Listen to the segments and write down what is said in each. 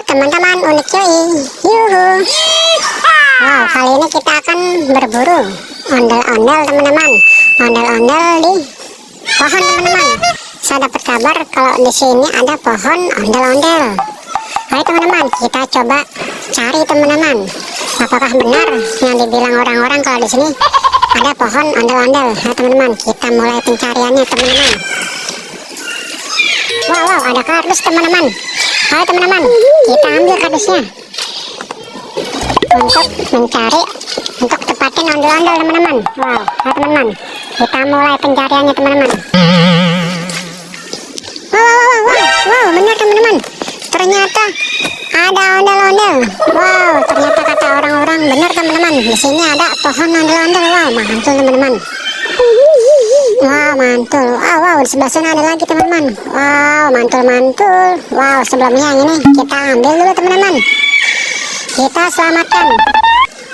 teman-teman, unik cuy. Yuhu. Wow, kali ini kita akan berburu ondel-ondel teman-teman. Ondel-ondel di pohon teman-teman. Saya dapat kabar kalau di sini ada pohon ondel-ondel. Ayo teman-teman, kita coba cari teman-teman. Apakah benar yang dibilang orang-orang kalau di sini ada pohon ondel-ondel? Ayo teman-teman, kita mulai pencariannya teman-teman. Wow, ada kardus teman-teman. Ayo teman-teman, kita ambil kardusnya untuk mencari, untuk tepatin ondel-ondel teman-teman. Wow, ayo teman-teman, kita mulai pencariannya teman-teman. Wow, benar teman-teman. Ternyata ada ondel-ondel. Wow, ternyata kata orang-orang benar teman-teman. Di sini ada pohon ondel-ondel. Wow, mantul teman-teman. Wow, mantul. Wow, di sebelah sana ada lagi teman-teman. Wow, mantul. Wow, sebelumnya yang ini kita ambil dulu teman-teman. Kita selamatkan.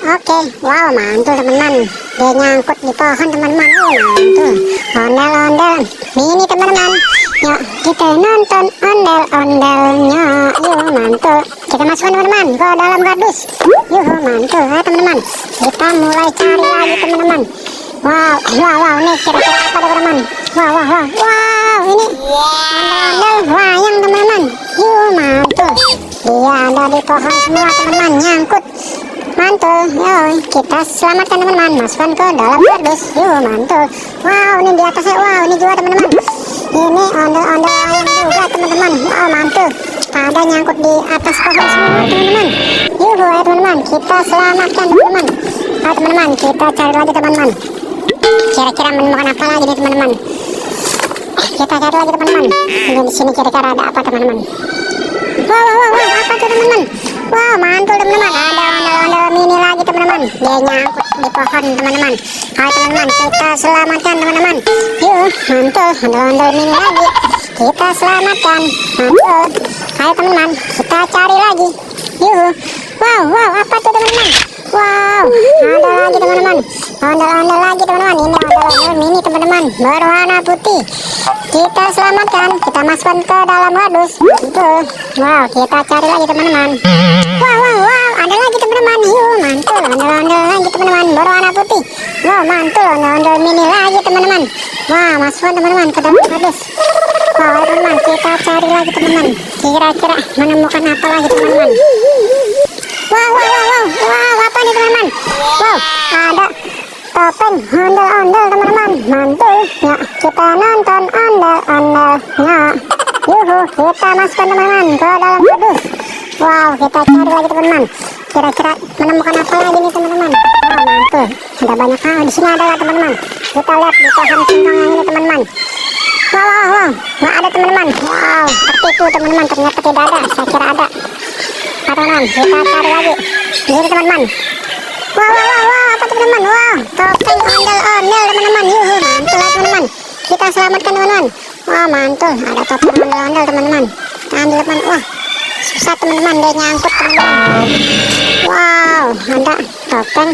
Oke, wow, mantul teman-teman. Dia nyangkut di pohon teman-teman. Mantul. Ondel-ondel mini teman-teman. Yuk kita nonton ondel-ondelnya. Yuk, mantul. Kita masukkan teman-teman ke dalam kardus. Yuk, mantul. Ayo teman-teman, kita mulai cari lagi teman-teman. Wow, ini kira-kira apa teman-teman? Wow, ini ondel-ondel wayang teman-teman. Yuk, mantul. Dia ada di pohon semua teman-teman, nyangkut. Mantul. Yuk, kita selamatkan teman-teman, masukkan ke dalam kardus. Yuk, mantul. Wow, ini di atasnya. Wow, ini juga teman-teman. Ini ondel-ondel wayang juga teman-teman. Wow, mantul. Ada nyangkut di atas pohon semua teman-teman. Yuk, ayo teman-teman, kita selamatkan teman-teman. Ayo teman-teman, kita cari lagi teman-teman. Kira-kira menemukan apa lagi nih teman-teman? Kita cari lagi teman-teman. Di sini kira-kira ada apa teman-teman? Wow, apa tuh teman-teman? Wow, mantul teman-teman. Ada ondel-ondel mini lagi teman-teman. Dia nyangkut di pohon teman-teman. Ayo teman-teman, kita selamatkan teman-teman. Yuk, mantul. Ondel-ondel mini lagi. Kita selamatkan. Mantul. Ayo teman-teman, kita cari lagi. Yuk. Wow, apa tuh teman-teman? Wow, ada lagi teman-teman. Ondel-ondel lagi teman-teman. Ini ondel-ondel mini teman-teman, berwarna putih. Kita selamatkan, kita masukkan ke dalam kardus. Mantul. Wow, kita cari lagi teman-teman. Wow, ada lagi teman-teman. Yuk, mantul. Ondel-ondel lagi teman-teman, berwarna putih. Wow, mantul. Ondel-ondel mini lagi teman-teman. Wow, masukkan teman-teman ke dalam kardus. Wow, teman-teman, kita cari lagi teman-teman. Kira-kira menemukan apa lagi teman-teman? Wow, apa nih teman-teman? Wow, ada topeng ondel-ondel teman-teman. Mantul. Ya, kita nonton ondel-ondelnya. Yuhu, kita masukkan teman-teman ke dalam kardus. Wow, kita cari lagi teman-teman. Kira-kira menemukan apa lagi nih teman-teman? Wow, mantul. Ada banyak hal di sini ada teman-teman. Kita lihat di pohon singkong yang ini teman-teman. Wow, nggak ada teman-teman. Wow, seperti itu teman-teman. Ternyata tidak ada. Saya kira ada. Teman-teman, kita cari lagi. Di sini teman-teman. Wow, apa teman-teman? Wow, topeng ondel-ondel teman-teman. Yuhu, mantul lah teman-teman. Kita selamatkan teman-teman. Wah, mantul. Ada topeng ondel-ondel teman-teman. Kita ambil teman. Wah, susah teman-teman, dia nyangkut teman-teman. Wow, ada topeng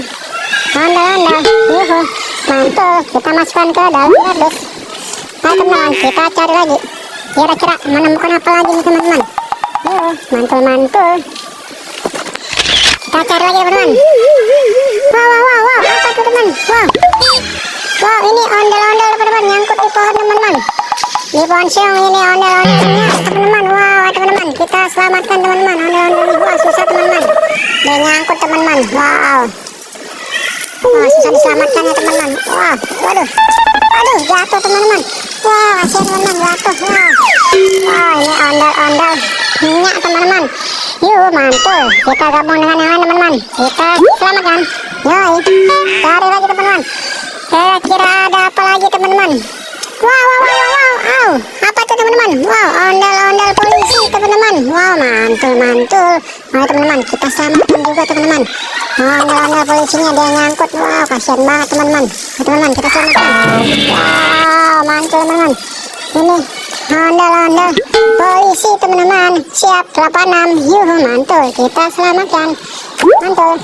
ondel-ondel. Yuhu, mantul. Kita masukkan ke dalam kardus. Ayo teman-teman, kita cari lagi. Kira-kira menemukan apa lagi nih teman-teman? Yuh, mantul. Kita cari lagi teman-teman. Wow, apa tuh teman? Wow, ini ondel-ondel teman-teman, nyangkut di pohon teman-teman. Di pohon siung ini ondel-ondelnya teman-teman. Wow, teman-teman, kita selamatkan teman-teman. Ondel-ondel, wah susah teman-teman. Dia nyangkut teman-teman. Wow, susah diselamatkan ya teman-teman. Wow, waduh, jatuh teman-teman. Wow, kasihan teman-teman, jatuh. Wow, ini ondel-ondel minyak teman-teman. Yuk, mantul. Kita gabung dengan yang lain teman-teman. Kita selamatkan. Yoi, cari lagi teman-teman. Kira-kira ada apa lagi teman-teman? Wow, apa itu teman-teman? Wow, ondel-ondel polisi teman-teman. Wow, mantul. Ayo teman-teman, kita selamatkan juga teman-teman. Ondel-ondel polisinya dia nyangkut. Wow, kasihan banget teman-teman. Teman-teman, kita selamatkan. Wow, mantul teman-teman. Ini ondel-ondel polisi teman-teman. Siap 86. Yuhu, mantul. Kita selamatkan. Mantul.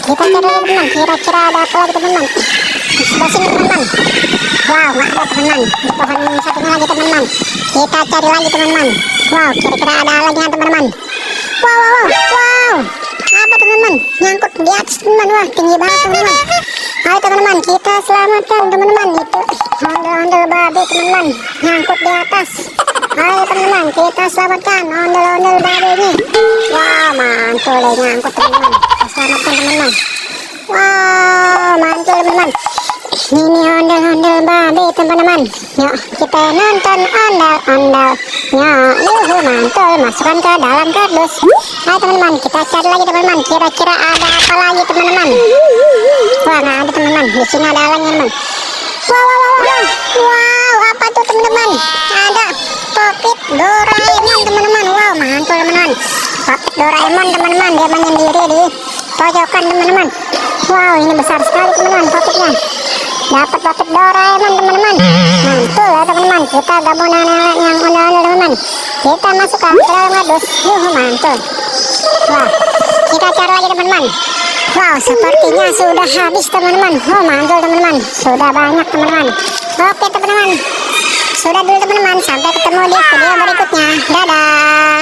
Kita cari lagi teman. Kira-kira ada apa lagi teman-teman? Sebelah sini teman-teman. Wow, nggak ada teman-teman. Di pohon satunya lagi teman-teman. Kita cari lagi teman-teman. Wow, kira-kira ada lagi teman-teman. Wow, teman-teman, nyangkut di atas teman-teman. Wah, tinggi banget teman-teman. Ayo teman-teman, kita selamatkan teman-teman. Itu ondel-ondel babi teman-teman, nyangkut di atas. Ayo teman-teman, kita selamatkan ondel-ondel babi ini. Wah, mantul deh, nyangkut teman-teman. Kita selamatkan teman-teman. Wow, mantul teman-teman. Ini ondel-ondel babi teman-teman. Yuk kita nonton ondel-ondelnya. Yuhu, mantul, masukkan ke dalam kardus. Ayo teman-teman, kita cari lagi teman-teman. Kira-kira ada apa lagi teman-teman? Wah, nggak ada teman-teman. Di sini ada lagi teman-teman. Wow, apa tuh teman-teman? Ada Pocket Doraemon teman-teman. Wow, mantul teman-teman. Pocket Doraemon teman-teman, dia menyendiri di pojokan teman-teman. Wow, ini besar sekali teman-teman pocketnya. Dapat Pocket Doraemon teman-teman. Mantul ya teman-teman. Kita gabung dengan yang ondel-ondel teman-teman. Kita masukkan ke dalam kardus. Yuhu, mantul. Wah, kita cari lagi teman-teman. Wow, sepertinya sudah habis teman-teman. Oh, mantul teman-teman. Sudah banyak teman-teman. Oke teman-teman, sudah dulu teman-teman. Sampai ketemu di video berikutnya. Dadah.